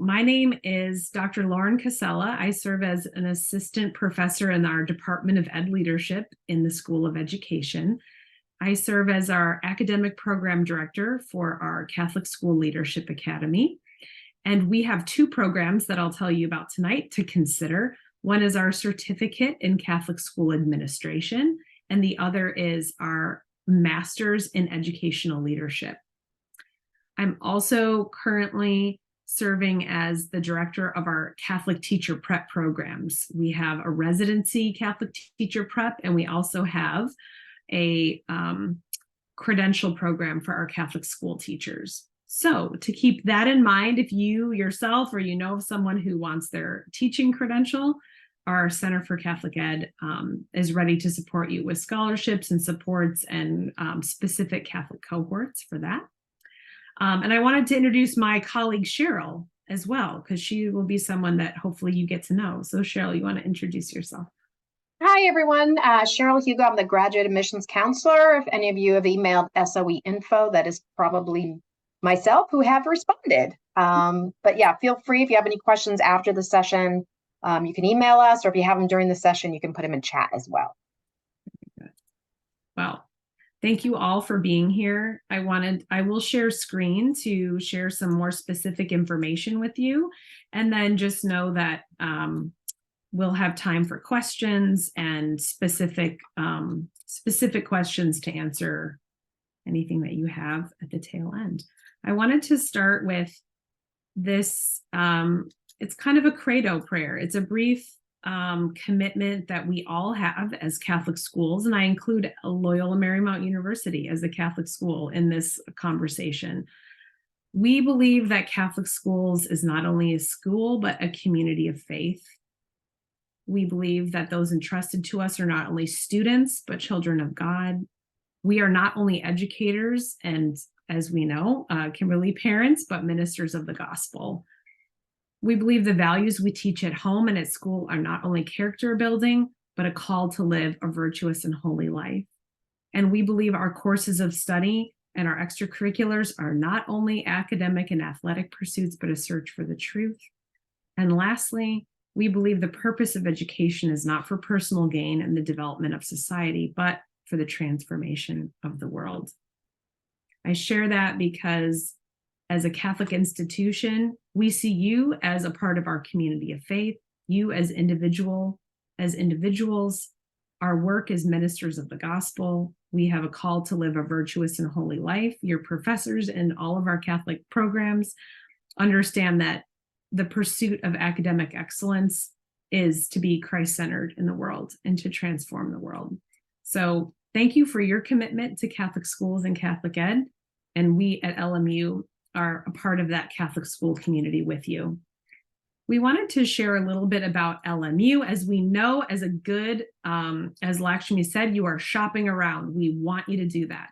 my name is Dr. Lauren Casella. I serve as an assistant professor in our Department of Ed Leadership in the School of Education. I serve as our academic program director for our Catholic School Leadership Academy. And we have two programs that I'll tell you about tonight to consider. One is our certificate in Catholic School Administration, and the other is our Master's in Educational Leadership. I'm also currently serving as the director of our Catholic Teacher Prep programs. We have a residency Catholic Teacher Prep, and we also have a credential program for our Catholic school teachers. So to keep that in mind, if you yourself or you know of someone who wants their teaching credential, our Center for Catholic Ed is ready to support you with scholarships and supports and specific Catholic cohorts for that. And I wanted to introduce my colleague Cheryl as well, because she will be someone that hopefully you get to know. So Cheryl, you want to introduce yourself? Hi, everyone. Cheryl Hugo, I'm the Graduate Admissions Counselor. If any of you have emailed SOE info, that is probably myself who have responded. But yeah, feel free if you have any questions after the session, you can email us, or if you have them during the session, you can put them in chat as well. Well, thank you all for being here. I will share screen to share some more specific information with you. And then just know that we'll have time for questions and specific questions to answer anything that you have at the tail end. I wanted to start with this. It's kind of a credo prayer. It's a brief commitment that we all have as Catholic schools, and I include Loyola Marymount University as a Catholic school in this conversation. We believe that Catholic schools is not only a school, but a community of faith. We believe that those entrusted to us are not only students, but children of God. We are not only educators and, as we know, Kimberly, parents, but ministers of the gospel. We believe the values we teach at home and at school are not only character building, but a call to live a virtuous and holy life. And we believe our courses of study and our extracurriculars are not only academic and athletic pursuits, but a search for the truth. And lastly, we believe the purpose of education is not for personal gain and the development of society, but for the transformation of the world. I share that because as a Catholic institution, we see you as a part of our community of faith, you as individuals. Our work as ministers of the gospel. We have a call to live a virtuous and holy life. Your professors in all of our Catholic programs understand that the pursuit of academic excellence is to be Christ-centered in the world and to transform the world. So thank you for your commitment to Catholic schools and Catholic ed. And we at LMU are a part of that Catholic school community with you. We wanted to share a little bit about LMU. As we know, as a good, as Lakshmi said, you are shopping around. We want you to do that.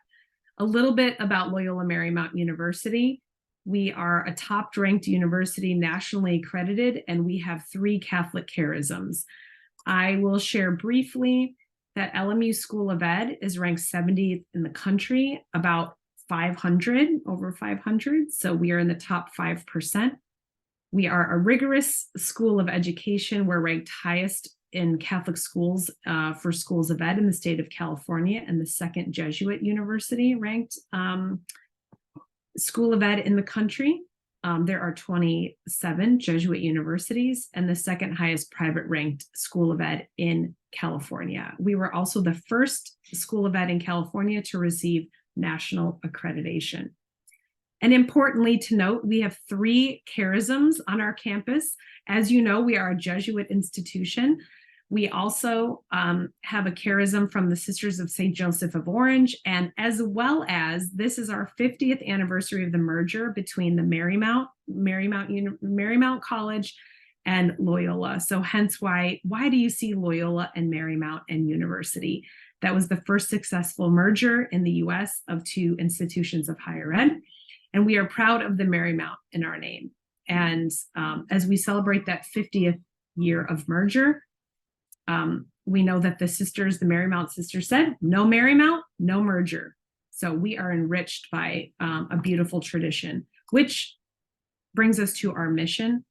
A little bit about Loyola Marymount University. We are a top-ranked university, nationally accredited, and we have 3 Catholic charisms. I will share briefly that LMU School of Ed is ranked 70th in the country, about 500, over 500. So we are in the top 5%. We are a rigorous school of education. We're ranked highest in Catholic schools for schools of ed in the state of California, and the second Jesuit university ranked school of ed in the country. There are 27 Jesuit universities and the second highest private ranked school of ed in California. We were also the first school of ed in California to receive national accreditation. And importantly to note, we have 3 charisms on our campus. As you know, we are a Jesuit institution. We also have a charism from the Sisters of St. Joseph of Orange, and as well as this is our 50th anniversary of the merger between the Marymount College and Loyola. So hence why do you see Loyola and Marymount and University? That was the first successful merger in the US of 2 institutions of higher ed. And we are proud of the Marymount in our name. And as we celebrate that 50th year of merger, we know that the Marymount sisters said, no Marymount, no merger. So we are enriched by a beautiful tradition, which brings us to our mission.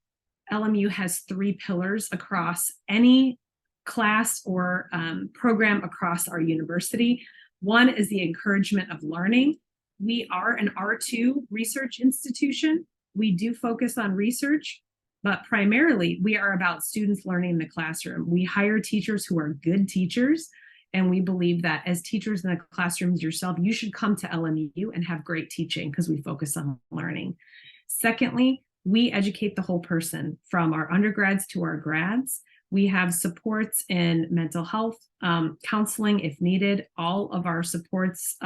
LMU has 3 pillars across any class or program across our university. One is the encouragement of learning. We are an R2 research institution. We do focus on research, but primarily we are about students learning in the classroom. We hire teachers who are good teachers, and we believe that as teachers in the classrooms yourself, you should come to LMU and have great teaching because we focus on learning. Secondly, we educate the whole person from our undergrads to our grads. We have supports in mental health, counseling if needed. All of our supports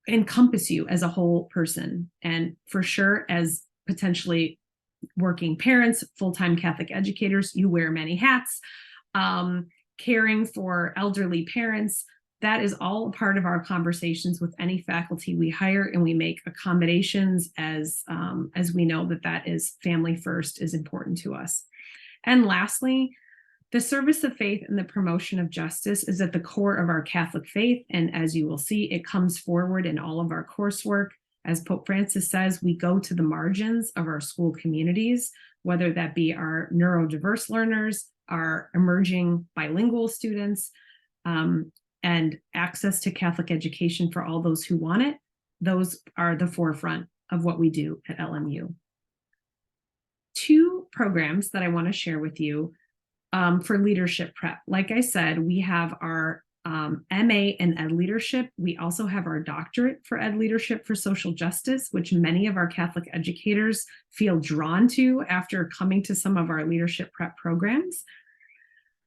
encompass you as a whole person. And for sure, as potentially working parents, full-time Catholic educators, you wear many hats. Caring for elderly parents, that is all a part of our conversations with any faculty we hire, and we make accommodations as we know that is family first is important to us. And lastly, the service of faith and the promotion of justice is at the core of our Catholic faith. And as you will see, it comes forward in all of our coursework. As Pope Francis says, we go to the margins of our school communities, whether that be our neurodiverse learners, our emerging bilingual students, and access to Catholic education for all those who want it. Those are the forefront of what we do at LMU. 2 programs that I want to share with you for leadership prep. Like I said, we have our MA in Ed Leadership. We also have our doctorate for Ed Leadership for Social Justice, which many of our Catholic educators feel drawn to after coming to some of our leadership prep programs.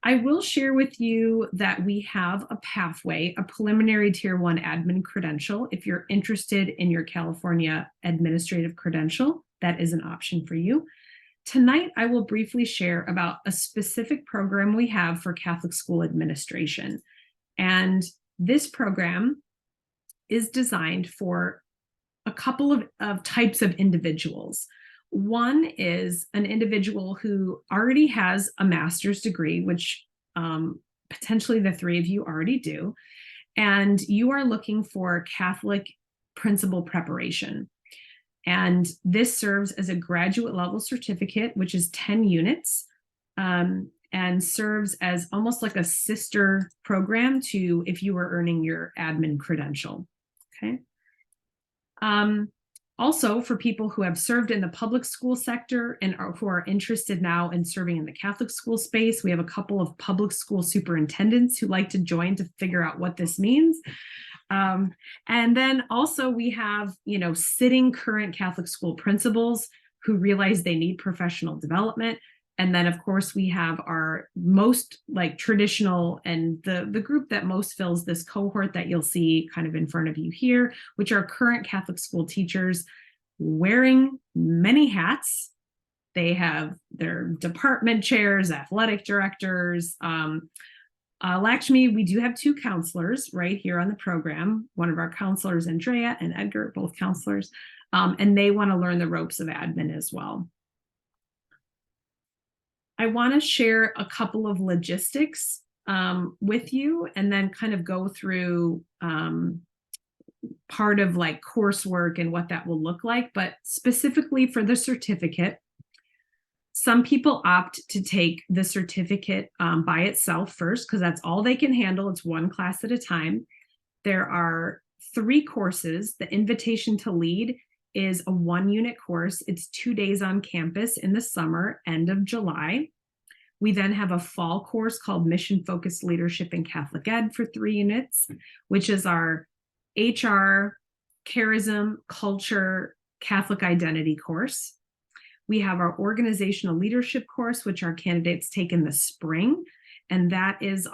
I will share with you that we have a pathway, a preliminary Tier 1 admin credential. If you're interested in your California administrative credential, that is an option for you. Tonight, I will briefly share about a specific program we have for Catholic school administration. And this program is designed for a couple of types of individuals. One is an individual who already has a master's degree, which potentially the 3 of you already do, and you are looking for Catholic principal preparation. And this serves as a graduate level certificate, which is 10 units, and serves as almost like a sister program to if you were earning your admin credential. Okay. Also, for people who have served in the public school sector and who are interested now in serving in the Catholic school space, we have a couple of public school superintendents who like to join to figure out what this means. And then also we have, sitting current Catholic school principals who realize they need professional development. And then, of course, we have our most traditional and the group that most fills this cohort that you'll see kind of in front of you here, which are current Catholic school teachers wearing many hats. They have their department chairs, athletic directors. Lakshmi, we do have 2 counselors right here on the program. One of our counselors, Andrea and Edgar, both counselors, and they want to learn the ropes of admin as well. I want to share a couple of logistics with you and then kind of go through part of coursework and what that will look like. But specifically for the certificate, some people opt to take the certificate by itself first because that's all they can handle. It's 1 class at a time. There are 3 courses. The Invitation to Lead is a 1-unit course. It's 2 days on campus in the summer, end of July. We then have a fall course called Mission Focused Leadership in Catholic Ed for 3 units, which is our HR, Charism, Culture, Catholic Identity course. We have our Organizational Leadership course, which our candidates take in the spring, and that is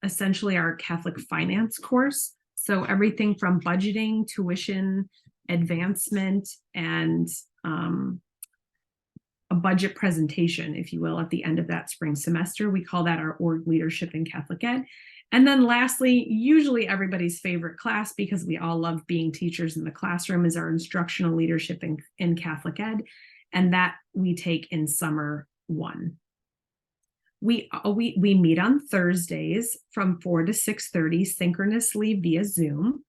essentially our Catholic Finance course. So everything from budgeting, tuition, advancement, and a budget presentation, if you will, at the end of that spring semester. We call that our Org Leadership in Catholic Ed. And then lastly, usually everybody's favorite class, because we all love being teachers in the classroom, is our Instructional Leadership in Catholic Ed. And that we take in summer 1. We meet on Thursdays from 4 to 6:30 synchronously via Zoom.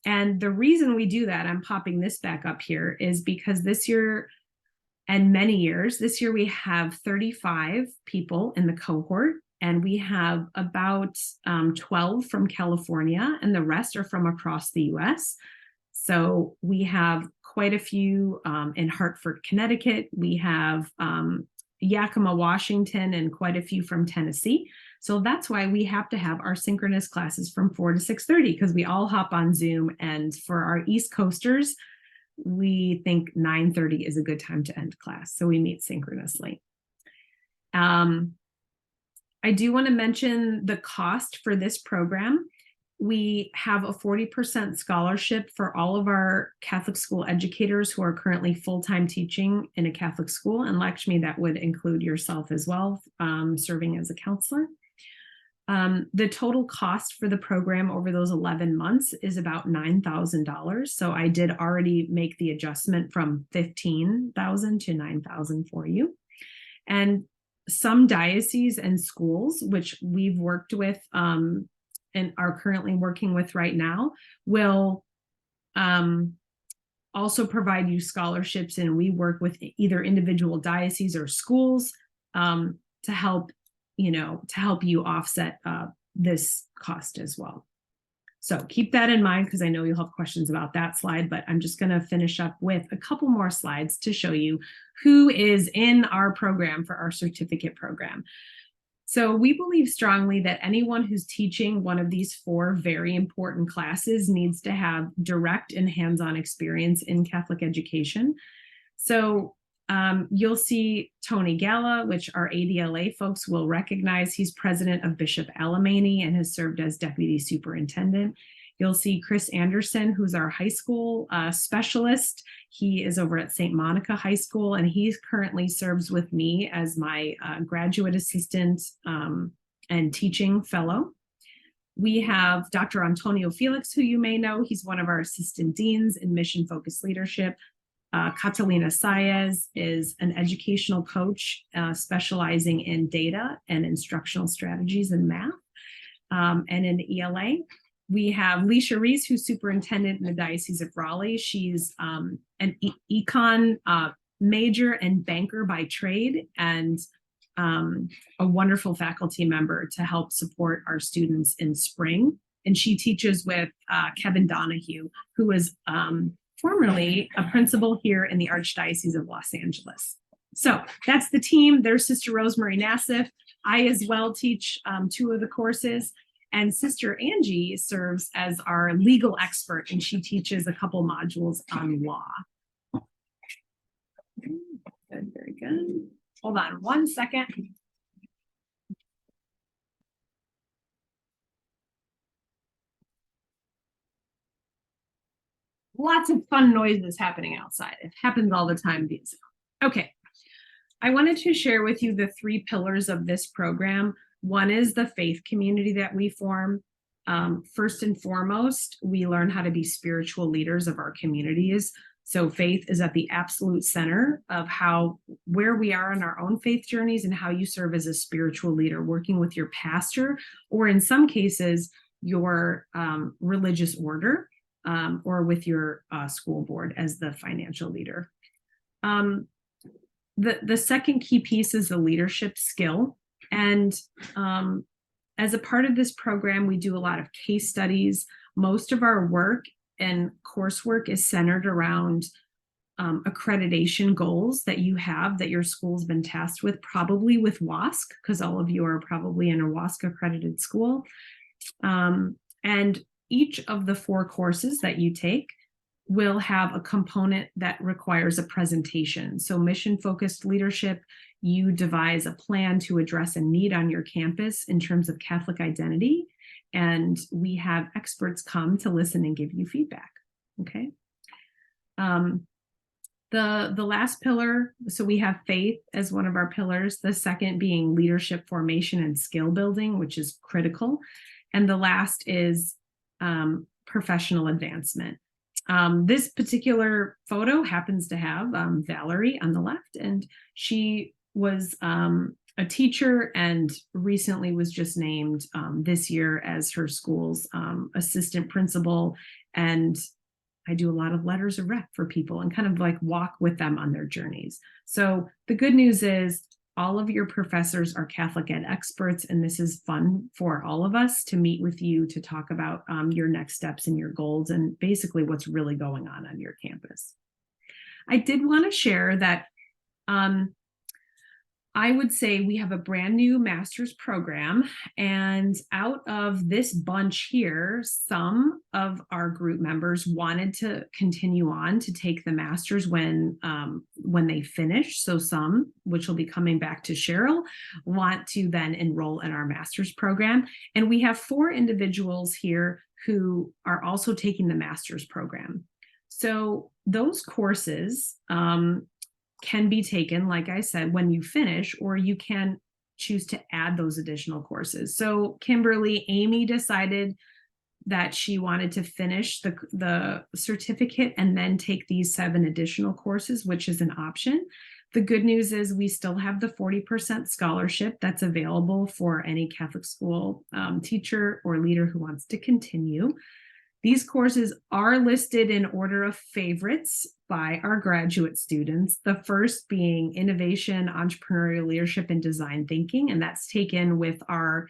And the reason we do that, I'm popping this back up here, is because this year and many years, this year we have 35 people in the cohort, and we have about 12 from California, and the rest are from across the US. So we have quite a few in Hartford, Connecticut. We have Yakima, Washington, and quite a few from Tennessee. So that's why we have to have our synchronous classes from 4 to 6:30, because we all hop on Zoom. And for our East Coasters, we think 9:30 is a good time to end class. So we meet synchronously. I do want to mention the cost for this program. We have a 40% scholarship for all of our Catholic school educators who are currently full-time teaching in a Catholic school. And Lakshmi, that would include yourself as well, serving as a counselor. The total cost for the program over those 11 months is about $9,000. So I did already make the adjustment from $15,000 to $9,000 for you. And some dioceses and schools, which we've worked with and are currently working with right now, will also provide you scholarships. And we work with either individual dioceses or schools to help you offset this cost as well. So keep that in mind, because I know you'll have questions about that slide, but I'm just going to finish up with a couple more slides to show you who is in our program for our certificate program. So we believe strongly that anyone who's teaching one of these 4 very important classes needs to have direct and hands-on experience in Catholic education. So you'll see Tony Galla, which our ADLA folks will recognize. He's president of Bishop Alemany and has served as deputy superintendent. You'll see Chris Anderson, who's our high school specialist. He is over at St. Monica High School, and he currently serves with me as my graduate assistant and teaching fellow. We have Dr. Antonio Felix, who you may know. He's one of our assistant deans in mission-focused leadership. Catalina Saez is an educational coach specializing in data and instructional strategies in math and in ELA. We have Leisha Reese, who's superintendent in the Diocese of Raleigh. She's an econ major and banker by trade, and a wonderful faculty member to help support our students in spring. And she teaches with Kevin Donahue, who is formerly a principal here in the Archdiocese of Los Angeles. So that's the team. There's Sister Rosemary Nassif. I as well teach 2 of the courses. And Sister Angie serves as our legal expert, and she teaches a couple modules on law. Good, very good. Hold on 1 second. Lots of fun noises happening outside. It happens all the time. Okay. I wanted to share with you the 3 pillars of this program. One is the faith community that we form. First and foremost, we learn how to be spiritual leaders of our communities. So faith is at the absolute center of where we are in our own faith journeys and how you serve as a spiritual leader, working with your pastor, or in some cases, your religious order, or with your school board as the financial leader. The second key piece is the leadership skill. And as a part of this program, we do a lot of case studies. Most of our work and coursework is centered around accreditation goals that you have, that your school's been tasked with, probably with WASC, because all of you are probably in a WASC accredited school. And each of the 4 courses that you take will have a component that requires a presentation. So mission-focused leadership, you devise a plan to address a need on your campus in terms of Catholic identity, and we have experts come to listen and give you feedback, okay? The last pillar, so we have faith as one of our pillars, the second being leadership formation and skill building, which is critical, and the last is professional advancement. This particular photo happens to have Valerie on the left, and she was a teacher and recently was just named this year as her school's assistant principal And I do a lot of letters of rec for people and kind of like walk with them on their journeys. So the good news is all of your professors are Catholic Ed experts, and this is fun for all of us to meet with you to talk about your next steps and your goals and basically what's really going on your campus. I did want to share that I would say we have a brand new master's program, and out of this bunch here, some of our group members wanted to continue on to take the master's when they finish. So some, which will be coming back to Cheryl, want to then enroll in our master's program. And we have 4 individuals here who are also taking the master's program. So those courses can be taken, like I said, when you finish, or you can choose to add those additional courses. So Kimberly, Amy decided that she wanted to finish the certificate and then take these 7 additional courses, which is an option. The good news is we still have the 40% scholarship that's available for any Catholic school teacher or leader who wants to continue. These courses are listed in order of favorites by our graduate students, the first being Innovation, Entrepreneurial Leadership, and Design Thinking, and that's taken with our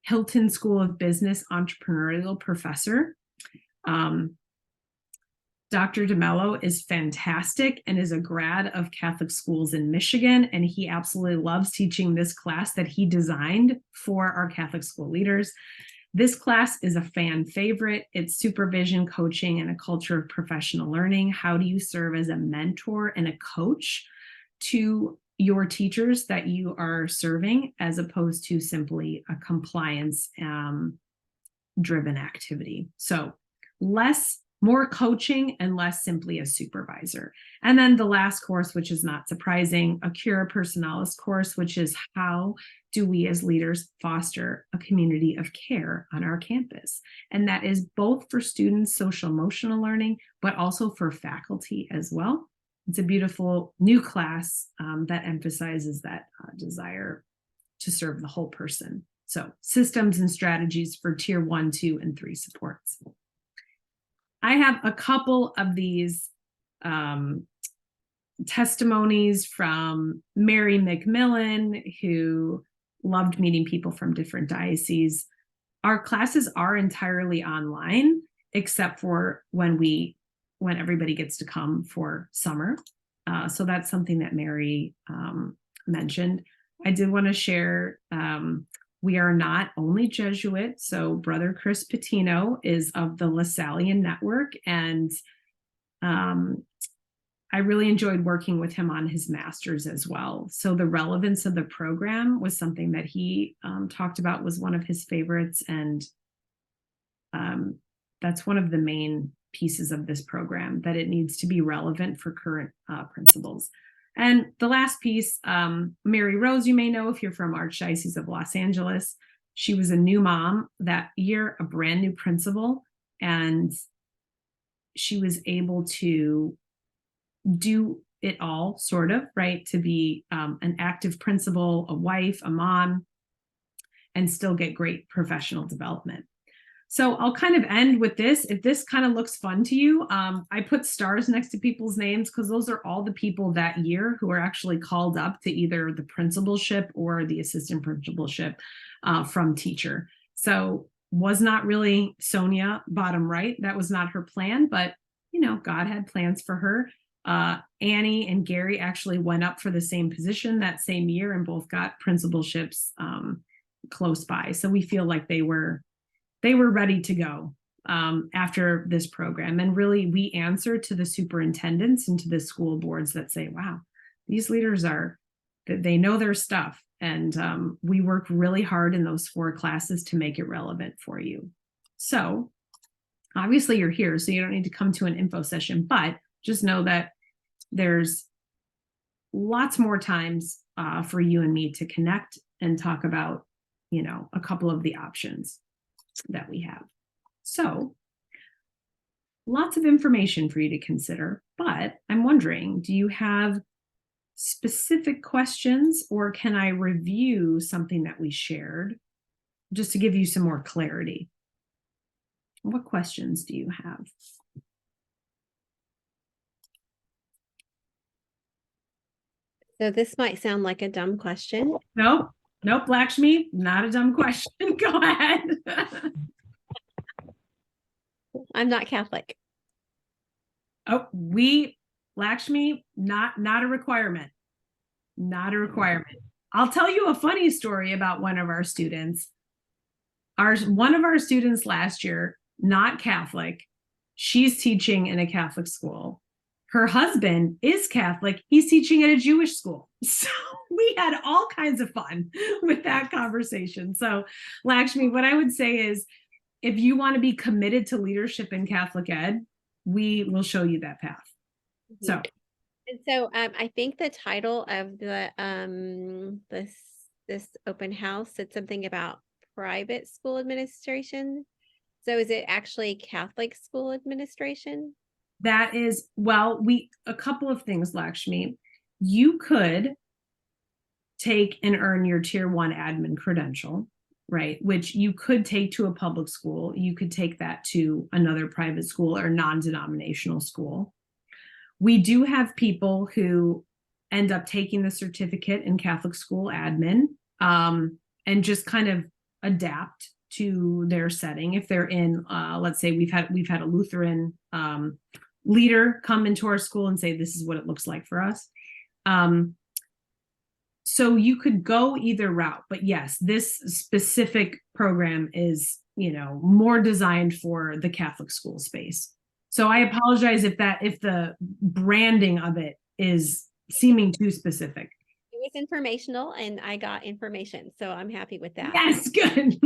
Hilton School of Business entrepreneurial professor. Dr. DeMello is fantastic and is a grad of Catholic schools in Michigan, and he absolutely loves teaching this class that he designed for our Catholic school leaders. This class is a fan favorite. It's supervision, coaching, and a culture of professional learning. How do you serve as a mentor and a coach to your teachers that you are serving, as opposed to simply a compliance driven activity? So more coaching and less simply a supervisor. And then the last course, which is not surprising, a Cura Personalis course, which is how do we as leaders foster a community of care on our campus? And that is both for students, social emotional learning, but also for faculty as well. It's a beautiful new class that emphasizes that desire to serve the whole person. So systems and strategies for tier 1, 2, and 3 supports. I have a couple of these testimonies from Mary McMillan, who loved meeting people from different dioceses. Our classes are entirely online, except for when everybody gets to come for summer. So that's something that Mary mentioned. I did want to share, we are not only Jesuit. So Brother Chris Patino is of the Lasallian Network, and I really enjoyed working with him on his master's as well. So the relevance of the program was something that he talked about, was one of his favorites. And that's one of the main pieces of this program, that it needs to be relevant for current principles. And the last piece, Mary Rose, you may know if you're from Archdiocese of Los Angeles. She was a new mom that year, a brand new principal, and she was able to do it all, sort of, right? To be an active principal, a wife, a mom, and still get great professional development. So I'll kind of end with this. If this kind of looks fun to you, I put stars next to people's names because those are all the people that year who are actually called up to either the principalship or the assistant principalship from teacher. So was not really Sonia, bottom right. That was not her plan, but God had plans for her. Annie and Gary actually went up for the same position that same year and both got principalships close by. So we feel like they were ready to go after this program. And really, we answer to the superintendents and to the school boards that say, wow, these leaders they know their stuff. And we work really hard in those 4 classes to make it relevant for you. So obviously you're here, so you don't need to come to an info session, but just know that there's lots more times for you and me to connect and talk about, a couple of the options that we have. So lots of information for you to consider, but I'm wondering, do you have specific questions, or can I review something that we shared just to give you some more clarity? What questions do you have? So this might sound like a dumb question. Nope. Nope, Lakshmi, not a dumb question. Go ahead. I'm not Catholic. Oh, Lakshmi, not a requirement. Not a requirement. I'll tell you a funny story about one of our students. One of our students last year, not Catholic, she's teaching in a Catholic school. Her husband is Catholic. He's teaching at a Jewish school. So we had all kinds of fun with that conversation. So, Lakshmi, what I would say is if you want to be committed to leadership in Catholic ed, we will show you that path. So, and so I think the title of the this open house said something about private school administration. So is it actually Catholic school administration? that is, well, a couple of things, Lakshmi. You could take and earn your tier 1 admin credential, right? Which you could take to a public school. You could take that to another private school or non-denominational school. We do have people who end up taking the certificate in Catholic school admin and just kind of adapt to their setting. If they're in, let's say we've had a Lutheran leader come into our school and say, this is what it looks like for us. So you could go either route, but yes, this specific program is, more designed for the Catholic school space. So I apologize if the branding of it is seeming too specific. It was informational and I got information, so I'm happy with that. Yes, good.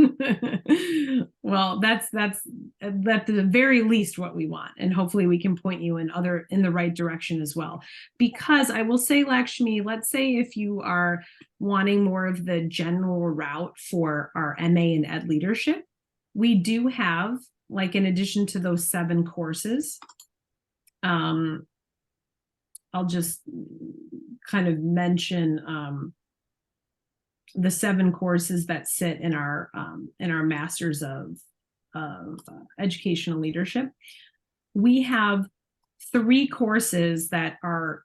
Well, that's at the very least what we want, and hopefully we can point you in the right direction as well. Because I will say, Lakshmi, let's say if you are wanting more of the general route for our MA in Ed Leadership, we do have, like, in addition to those 7 courses, I'll just kind of mention the 7 courses that sit in our Masters of Educational Leadership. We have 3 courses that are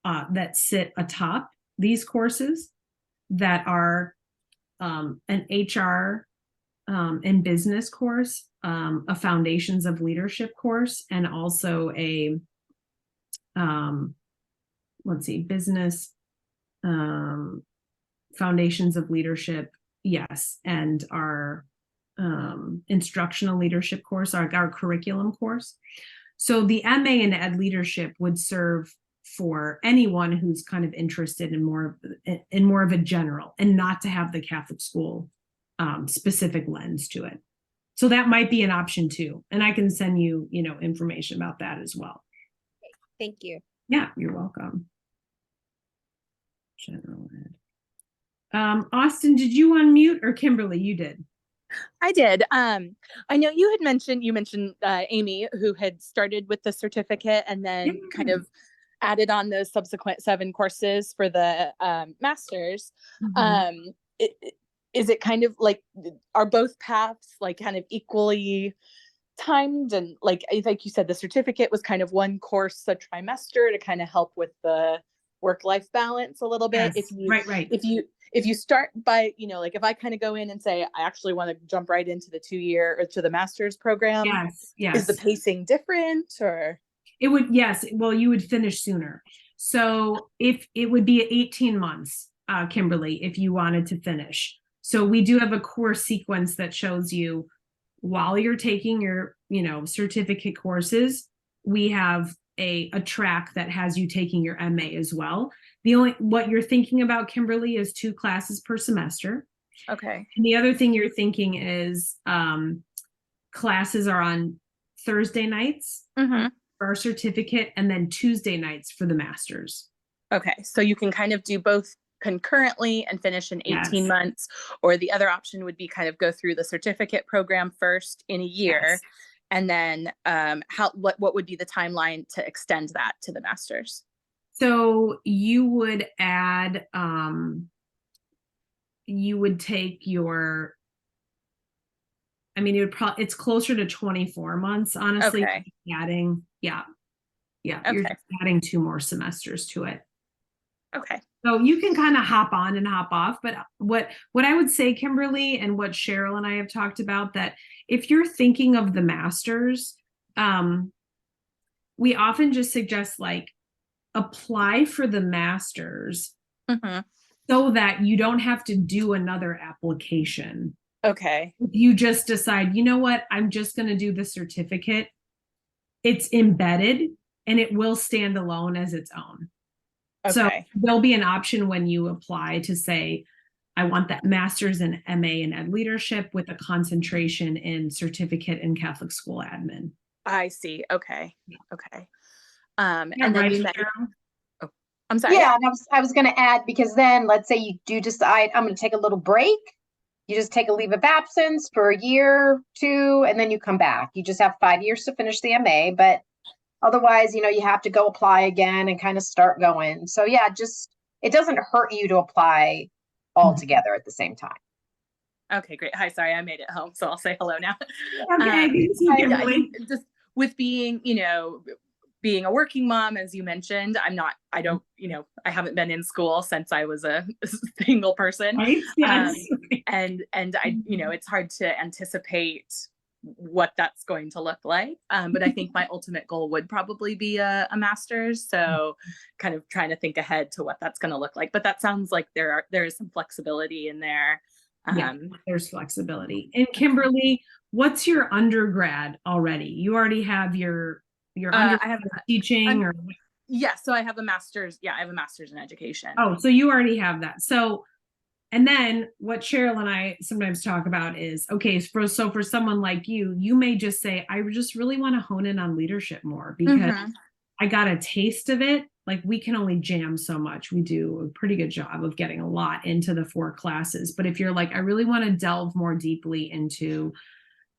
that sit atop these courses that are an HR and business course, a Foundations of Leadership course, and also a business Foundations of Leadership, yes, and our instructional leadership course, our curriculum course. So the MA in Ed Leadership would serve for anyone who's kind of interested in more of a general, and not to have the Catholic school specific lens to it. So that might be an option too, and I can send you, information about that as well. Thank you. Yeah, you're welcome. General ed. Austin, did you unmute, or Kimberly? You did. I did. I know you mentioned Amy, who had started with the certificate and then kind of added on those subsequent 7 courses for the masters. Mm-hmm. Is it kind of like, are both paths like kind of equally timed? And like you said, the certificate was kind of 1 course a trimester to kind of help with the work-life balance a little bit. Yes, right. If you start by, like if I kind of go in and say, I actually want to jump right into the 2-year or to the master's program. Yes. Is the pacing different, or? It would, yes. Well, you would finish sooner. So if it would be 18 months, Kimberly, if you wanted to finish. So we do have a course sequence that shows you while you're taking your, certificate courses, we have a track that has you taking your MA as well. What you're thinking about, Kimberly, is 2 classes per semester. Okay. And the other thing you're thinking is classes are on Thursday nights for our certificate, and then Tuesday nights for the masters. Okay. So you can kind of do both concurrently and finish in 18 months, or the other option would be kind of go through the certificate program first in a year. Yes. And then what would be the timeline to extend that to the masters? So you would add, you would take your I mean, it's closer to 24 months, honestly. Okay. Adding, yeah. You're Okay. just adding 2 more semesters to it. Okay. So you can kind of hop on and hop off. But what I would say, Kimberly, and what Cheryl and I have talked about, that if you're thinking of the masters, we often just suggest like apply for the masters so that you don't have to do another application. Okay. If you just decide, you know what, I'm just going to do the certificate, it's embedded and it will stand alone as its own. So Okay. there'll be an option when you apply to say, I want that master's in MA in Ed Leadership with a concentration in certificate in Catholic school admin. I see. Okay. Okay. Yeah, And then right, you met, Cheryl? oh, I'm sorry. Yeah, and I was going to add, because then let's say you do decide I'm going to take a little break. You just take a leave of absence for a year, 2, and then you come back. You just have 5 years to finish the MA, but otherwise, you have to go apply again and kind of start going. So yeah, it doesn't hurt you to apply all together at the same time. Okay, great. Hi, sorry, I made it home, so I'll say hello now. Okay, good to see you, Yeah, I Kimberly. think just with being, being a working mom, as you mentioned, I haven't been in school since I was a single person. Right? Yes. And I, it's hard to anticipate what that's going to look like. But I think my ultimate goal would probably be a master's. So kind of trying to think ahead to what that's going to look like. But that sounds like there is some flexibility in there. Yeah, there's flexibility. And Kimberly, what's your undergrad already? You already have your undergrad I have teaching, or yeah, so I have a master's. Yeah, I have a master's in education. oh, so you already have that. So, and then what Cheryl and I sometimes talk about is, okay, for someone like you may just say, I just really want to hone in on leadership more because I got a taste of it. Like we can only jam so much. We do a pretty good job of getting a lot into the 4 classes. But if you're like, I really want to delve more deeply into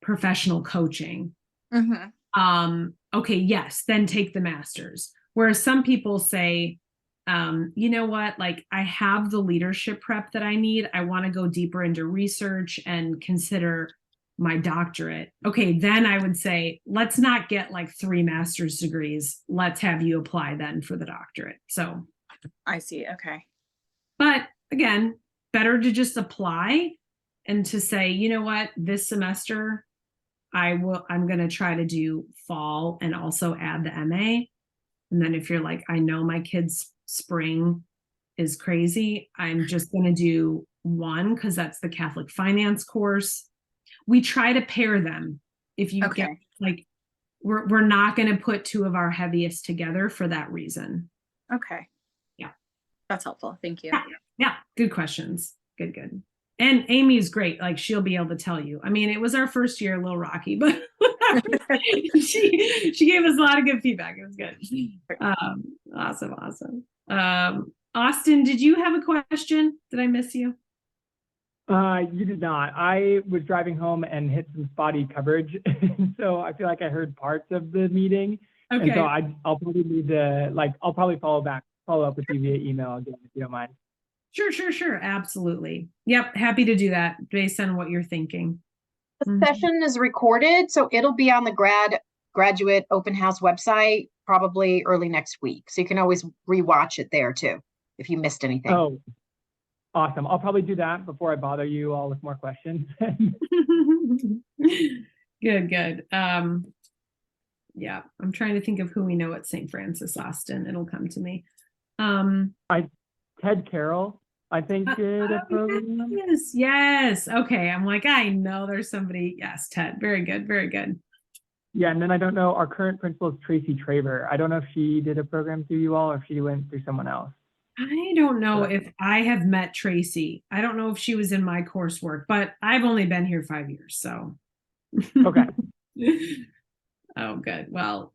professional coaching, okay, yes, then take the master's. Whereas some people say, you know what, like I have the leadership prep that I need. I want to go deeper into research and consider my doctorate. Okay, then I would say, let's not get like 3 master's degrees. Let's have you apply then for the doctorate. So I see. Okay. but again, better to just apply and to say, you know what, this semester I'm going to try to do fall and also add the MA. And then if you're like, I know my kid's spring is crazy, I'm just going to do 1 because that's the Catholic finance course. We try to pair them. If you get like, we're not going to put 2 of our heaviest together for that reason. Okay. Yeah. That's helpful. Thank you. Yeah. Good questions. Good. And Amy's great. Like she'll be able to tell you. I mean, it was our first year, a little rocky, but she gave us a lot of good feedback. It was good. Awesome. Austin, did you have a question? Did I miss you? You did not. I was driving home and hit some spotty coverage, so I feel like I heard parts of the meeting. Okay. And so I'll probably need to I'll probably follow up with you via email again if you don't mind. Sure. Absolutely. Yep. Happy to do that based on what you're thinking. The session is recorded, so it'll be on the graduate open house website probably early next week. So you can always rewatch it there too if you missed anything. Oh, awesome. I'll probably do that before I bother you all with more questions. Good. Yeah, I'm trying to think of who we know at St. Francis Austin. It'll come to me. Ted Carroll, I think, did a program. Yes. Okay. I'm like, I know there's somebody. Yes, Ted. Very good. Yeah, and then I don't know, our current principal is Tracy Traver. I don't know if she did a program through you all or if she went through someone else. I don't know if I have met Tracy. I don't know if she was in my coursework, but I've only been here 5 years, so. Okay. Oh, good. Well,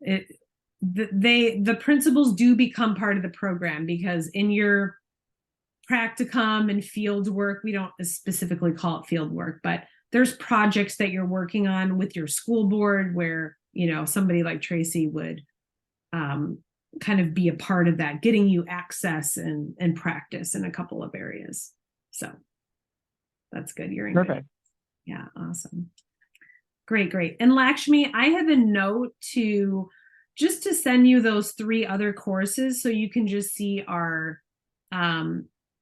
the principals do become part of the program because in your practicum and field work, we don't specifically call it field work, but there's projects that you're working on with your school board where, somebody like Tracy would kind of be a part of that, getting you access and practice in a couple of areas. So that's good. You're in perfect. Good. Yeah, awesome. Great. And Lakshmi, I have a note just to send you those 3 other courses so you can just see our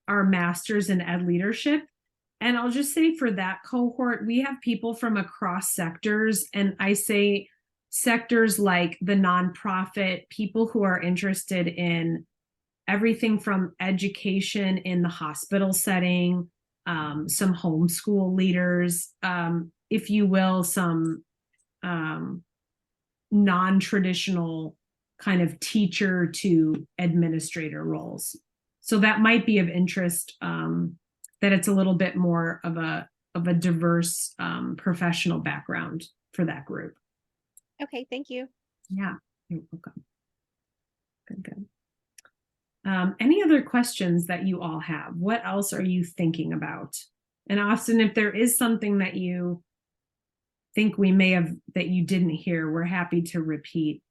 masters in ed leadership. And I'll just say for that cohort, we have people from across sectors, and I say sectors like the nonprofit, people who are interested in everything from education in the hospital setting, some homeschool leaders, if you will, some non-traditional kind of teacher to administrator roles. So that might be of interest, that it's a little bit more of a diverse professional background for that group. Okay, thank you. Yeah, you're welcome. Good. Any other questions that you all have? What else are you thinking about? And Austin, if there is something that you think we may have that you didn't hear, we're happy to repeat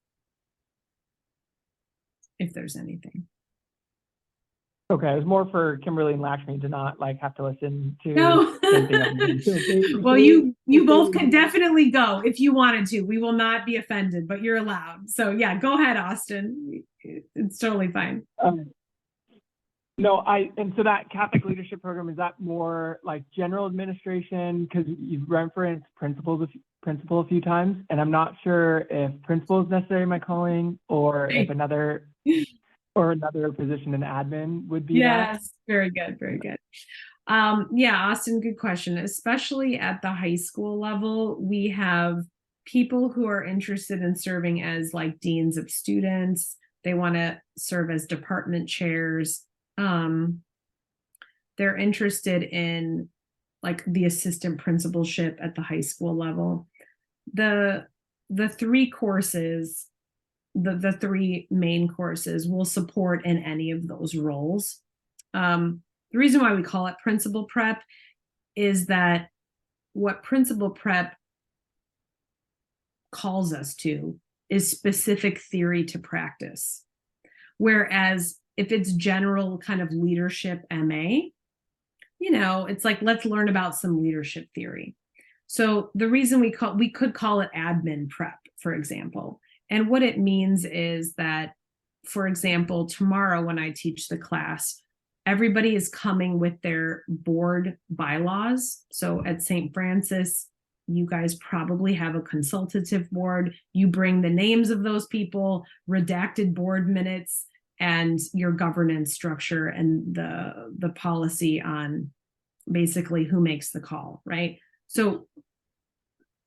if there's anything. Okay, it was more for Kimberly and Lakshmi to not like have to listen to No. the same thing every day. So Well, you both can definitely go if you wanted to. We will not be offended, but you're allowed. So yeah, go ahead, Austin. It's totally fine. No, and so that Catholic leadership program, is that more like general administration? Because you've referenced principal a few times, and I'm not sure if principal is necessarily my calling, or if another position in admin would be. Yes, very good. Yeah, Austin, good question. Especially at the high school level, we have people who are interested in serving as like deans of students. They want to serve as department chairs. They're interested in like the assistant principalship at the high school level. The 3 courses, the 3 main courses will support in any of those roles. The reason why we call it principal prep is that what principal prep calls us to is specific theory to practice. Whereas if it's general kind of leadership MA, it's like, let's learn about some leadership theory. So the reason we could call it admin prep, for example. And what it means is that, for example, tomorrow when I teach the class, everybody is coming with their board bylaws. So at St. Francis, you guys probably have a consultative board. You bring the names of those people, redacted board minutes, and your governance structure and the policy on basically who makes the call, right? So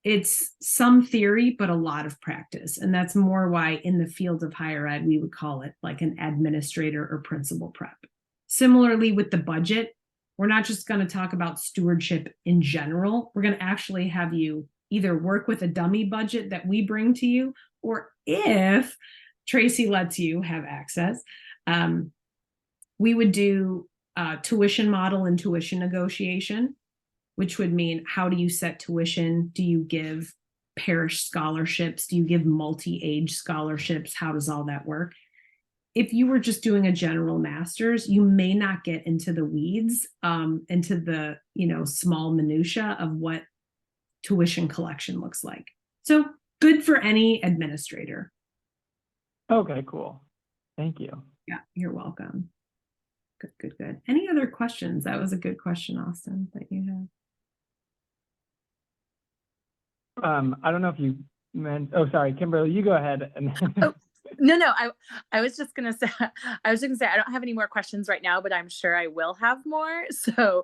it's some theory, but a lot of practice. And that's more why in the field of higher ed, we would call it like an administrator or principal prep. Similarly with the budget, we're not just going to talk about stewardship in general. We're going to actually have you either work with a dummy budget that we bring to you, or if Tracy lets you have access, we would do tuition model and tuition negotiation, which would mean, how do you set tuition? Do you give parish scholarships? Do you give multi-age scholarships? How does all that work? If you were just doing a general master's, you may not get into the weeds, into the small minutia of what tuition collection looks like. So good for any administrator. Okay, cool. Thank you. Yeah, you're welcome. Good. Any other questions? That was a good question, Austin, that you have. I don't know if you meant, sorry, Kimberly, you go ahead. And No, I was just gonna say, I don't have any more questions right now, but I'm sure I will have more. So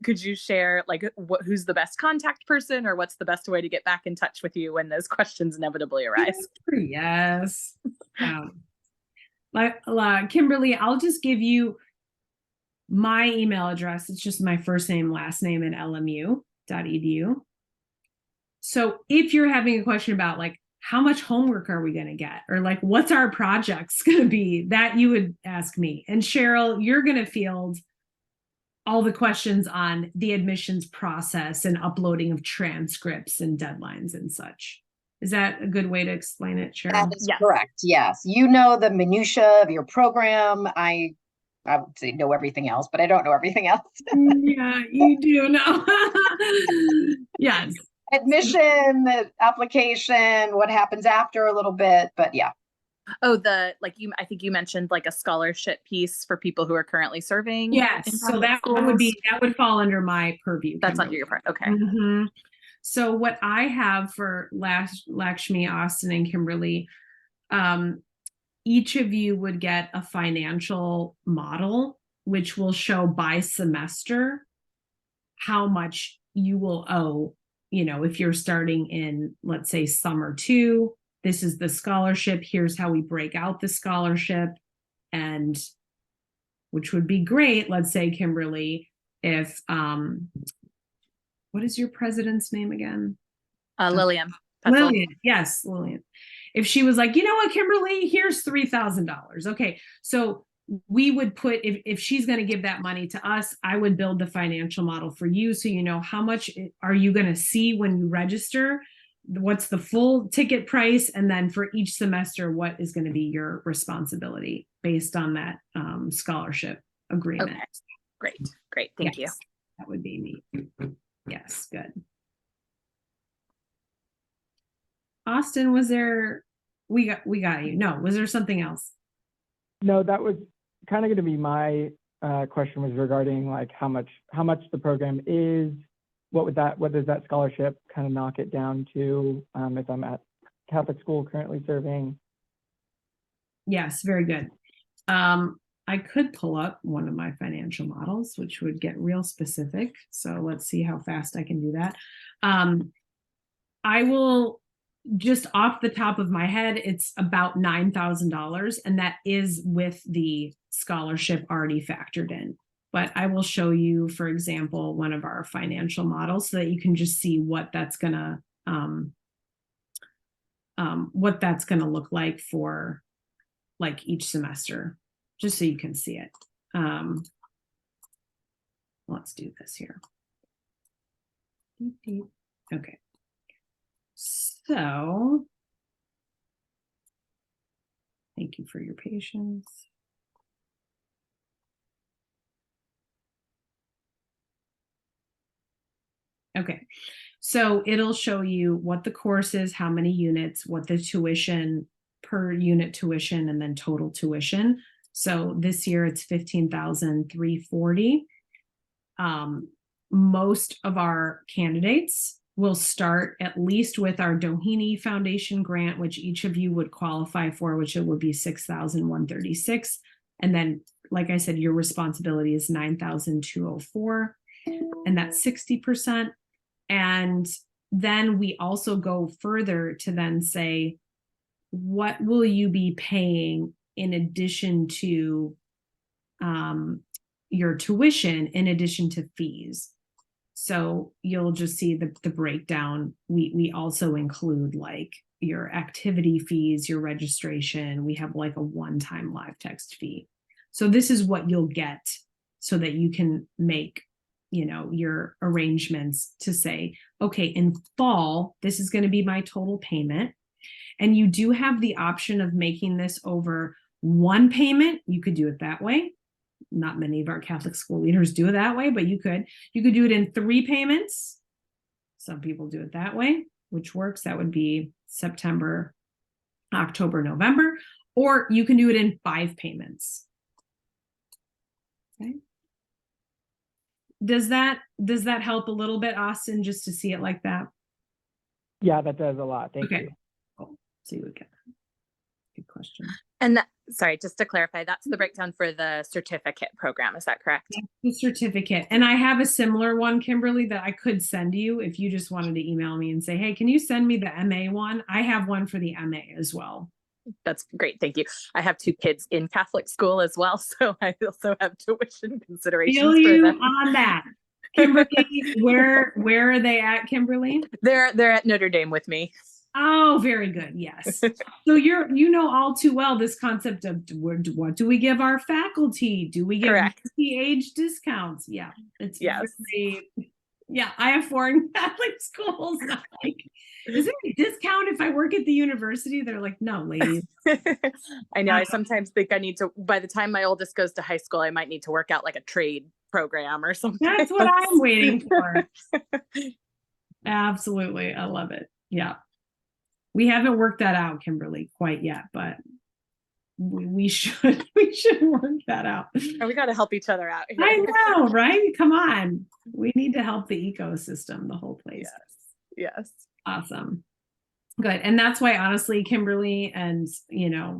could you share like who's the best contact person, or what's the best way to get back in touch with you when those questions inevitably arise? Yes. Kimberly, I'll just give you my email address. It's just my first name, last name at lmu.edu. So if you're having a question about like, how much homework are we going to get? Or like, what's our projects going to be? That you would ask me. And Cheryl, you're going to field all the questions on the admissions process and uploading of transcripts and deadlines and such. Is that a good way to explain it, Cheryl? That is correct. Yes. You know the minutia of your program. I would say know everything else, but I don't know everything else. Yeah, you do know. Yes. admission, the application, what happens after a little bit, but yeah. Oh, I think you mentioned like a scholarship piece for people who are currently serving. Yes, in so Catholic that would fall under my purview. That's Kimberly. under your part. Okay. Mhm. So what I have for Lakshmi, Austin, and Kimberly, each of you would get a financial model, which will show by semester how much you will owe. You know, if you're starting in, let's say, summer 2, this is the scholarship. Here's how we break out the scholarship, and which would be great. Let's say, Kimberly, if what is your president's name again? Lillian. Lillian, yes, Lillian. If she was like, you know what, Kimberly, here's $3,000. Okay, so we would put, if she's going to give that money to us, I would build the financial model for you, so you know how much are you going to see when you register, what's the full ticket price, and then for each semester, what is going to be your responsibility based on that scholarship agreement. Okay. Great. Thank you. That would be neat. Yes, good. Austin, was there, we got you. No, was there something else? No, that was kind of going to be my question, was regarding like how much the program is, what does that scholarship kind of knock it down to, if I'm at Catholic school currently serving? Yes, very good. I could pull up one of my financial models, which would get real specific. So let's see how fast I can do that. I will, just off the top of my head, it's about $9,000, and that is with the scholarship already factored in. But I will show you, for example, one of our financial models so that you can just see what that's gonna look like for like each semester, just so you can see it. Let's do this here. Okay. So, thank you for your patience. Okay, so it'll show you what the course is, how many units, what the tuition per unit tuition, and then total tuition. So this year it's $15,340. Most of our candidates will start at least with our Doheny Foundation grant, which each of you would qualify for, which it would be $6,136. And then, like I said, your responsibility is $9,204, and that's 60%. And then we also go further to then say, what will you be paying in addition to your tuition, in addition to fees? So you'll just see the breakdown. We also include like your activity fees, your registration. We have like a one-time live text fee. So this is what you'll get so that you can make, you know, your arrangements to say, okay, in fall, this is going to be my total payment. And you do have the option of making this over one payment. You could do it that way. Not many of our Catholic school leaders do it that way, but you could do it in 3 payments. Some people do it that way, which works. That would be September, October, November, or you can do it in 5 payments. Okay. Does that help a little bit, Austin, just to see it like that? Yeah, that does a lot. Thank you. Cool. So you would get that. Good question. And sorry, just to clarify, that's the breakdown for the certificate program. Is that correct? The certificate. And I have a similar one, Kimberly, that I could send you if you just wanted to email me and say, hey, can you send me the MA one? I have one for the MA as well. That's great. Thank you. I have 2 kids in Catholic school as well, so I also have tuition considerations Feel for you them. on that. Kimberly, where are they at, Kimberly? They're at Notre Dame with me. Oh, very good. Yes. So you know all too well this concept of what do we give our faculty? Do we give the age discounts? Yeah, it's very, yeah. I have foreign Catholic schools. I'm like, is there a discount if I work at the university? They're like, no, ladies. I know. I sometimes think I need to. By the time my oldest goes to high school, I might need to work out like a trade program or something. That's what I'm waiting for. Absolutely. I love it. Yeah. We haven't worked that out, Kimberly, quite yet, but we should we should work that out. And we got to help each other out here. I know, right? Come on. We need to help the ecosystem, the whole place. Yes. Awesome. Good. And that's why, honestly, Kimberly, and,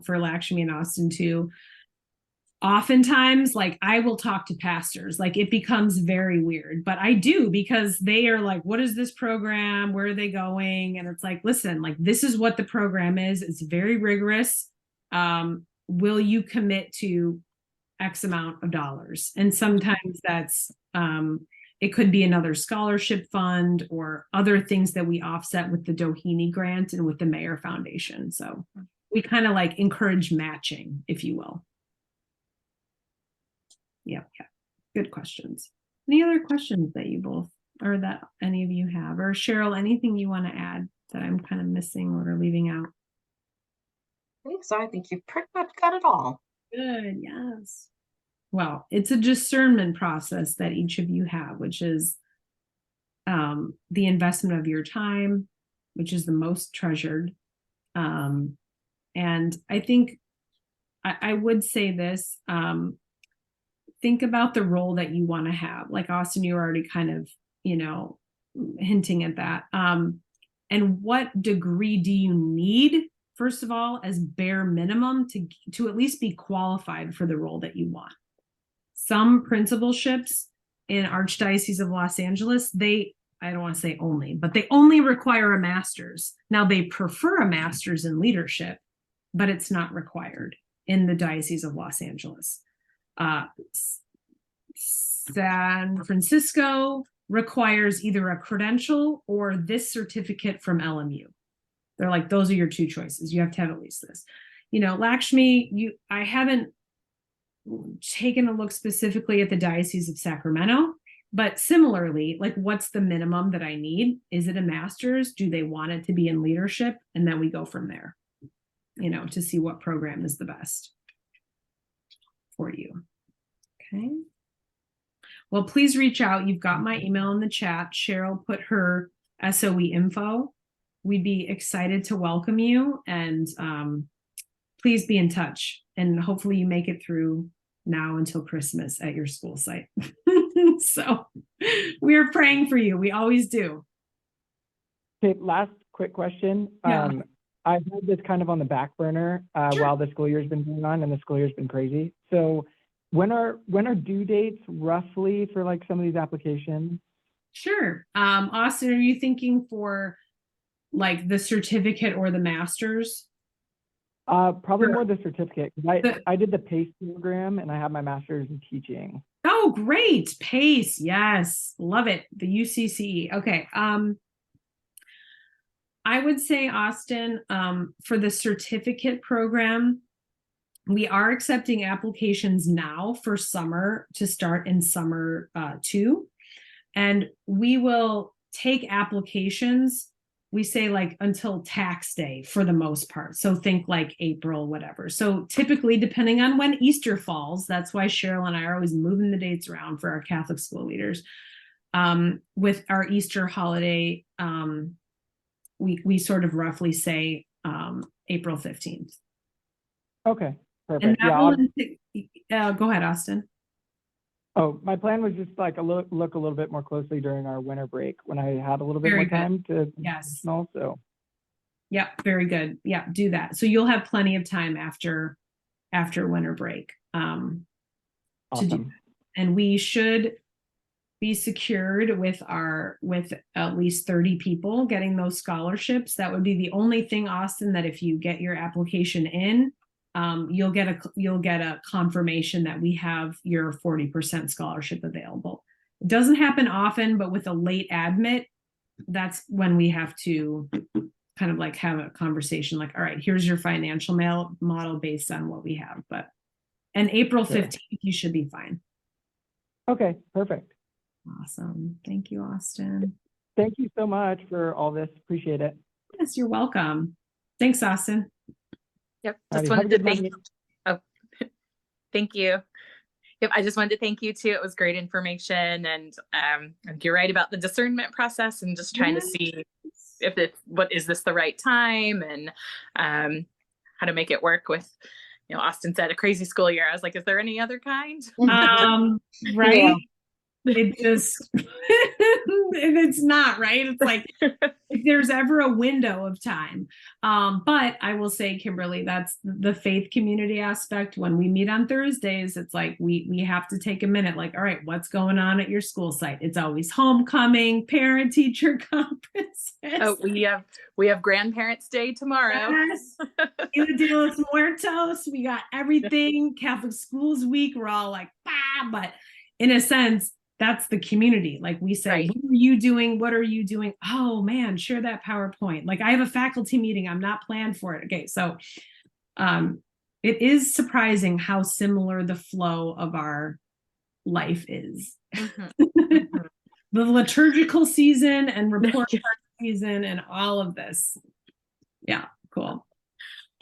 for Lakshmi and Austin too, oftentimes, like, I will talk to pastors, like, it becomes very weird, but I do, because they are like, what is this program? Where are they going? And it's like, listen, like, this is what the program is. It's very rigorous. Will you commit to X amount of dollars? And sometimes that's, it could be another scholarship fund or other things that we offset with the Doheny grant and with the Mayor Foundation. So we kind of like encourage matching, if you will. Yeah. Good questions. Any other questions that you both, or that any of you have? Or Cheryl, anything you want to add that I'm kind of missing or leaving out? So I think you pretty much got it all. Good. Yes. Well, it's a discernment process that each of you have, which is the investment of your time, which is the most treasured. And I think I would say this, think about the role that you want to have. Like Austin, you were already kind of, hinting at that. And what degree do you need, first of all, as bare minimum to at least be qualified for the role that you want? Some principalships in Archdiocese of Los Angeles, I don't want to say only, but they only require a master's. Now, they prefer a master's in leadership, but it's not required in the Diocese of Los Angeles. San Francisco requires either a credential or this certificate from LMU. They're like, those are your two choices. You have to have at least this. Lakshmi, I haven't taken a look specifically at the Diocese of Sacramento, but similarly, like, what's the minimum that I need? Is it a master's? Do they want it to be in leadership? And then we go from there, to see what program is the best for you. Okay. Well, please reach out. You've got my email in the chat. Cheryl put her SOE info. We'd be excited to welcome you, and please be in touch. And hopefully you make it through now until Christmas at your school site. So we're praying for you. We always do. Okay, last quick question. Yeah. I've had this kind of on the back burner Sure. while the school year's been going on, and the school year's been crazy. So when are due dates roughly for like some of these applications? Sure. Austin, are you thinking for like the certificate or the master's? Probably Sure. more the certificate, because I did the PACE program and I have my master's in teaching. Oh, great. PACE. Yes. Love it. The UCCE. Okay. I would say, Austin, for the certificate program, we are accepting applications now for summer to start in summer 2. And we will take applications, we say, like, until tax day for the most part. So think like April, whatever. So typically, depending on when Easter falls, that's why Cheryl and I are always moving the dates around for our Catholic school leaders. With our Easter holiday, we sort of roughly say April 15th. Okay, perfect. And that Yeah, will, go ahead, Austin. Oh, my plan was just like look a little bit more closely during our winter break when I had a little bit Very more good. time to Yes. know. So Yep, very good. Yeah, do that. So you'll have plenty of time after winter break to do awesome. that. And we should be secured with at least 30 people getting those scholarships. That would be the only thing, Austin, that if you get your application in, you'll get a confirmation that we have your 40% scholarship available. It doesn't happen often, but with a late admit, that's when we have to kind of like have a conversation, like, all right, here's your financial model based on what we have. And April 15th, you should be fine. Okay, perfect. Awesome. Thank you, Austin. Thank you so much for all this. Appreciate it. Yes, you're welcome. Thanks, Austin. Yep. Alrighty, Just have a wanted to good thank. night. Oh, thank you. Yep, I just wanted to thank you too. It was great information, and you're right about the discernment process and just trying to see if what is this the right time, and how to make it work with, Austin said a crazy school year. I was like, is there any other kind? Right. Yeah. It just, it's not right. It's like, if there's ever a window of time. But I will say, Kimberly, that's the faith community aspect. When we meet on Thursdays, it's like, we have to take a minute, like, all right, what's going on at your school site? It's always homecoming, parent teacher conferences. Oh, we have Grandparents' Day tomorrow. Yes. Dia de los Muertos. We got everything. Catholic Schools Week. We're all like, bah, but in a sense, that's the community. Like we say, Right. what are you doing? What are you doing? Oh man, share that PowerPoint. Like I have a faculty meeting. I'm not planned for it. Okay. So it is surprising how similar the flow of our life is. Mm-hmm. The liturgical season and report card season and all of this. Yeah, cool.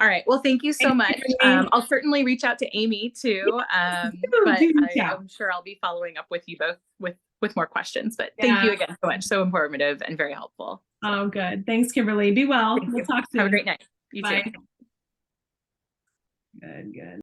All right. Well, thank you so Thank much. you, Amy. I'll certainly reach out to Amy too. But I'm sure I'll be following up with you both with more questions. But thank you again so much. So informative and very helpful. Oh, good. Thanks, Kimberly. Be well. We'll talk soon. Have a great night. You Bye. too. Good.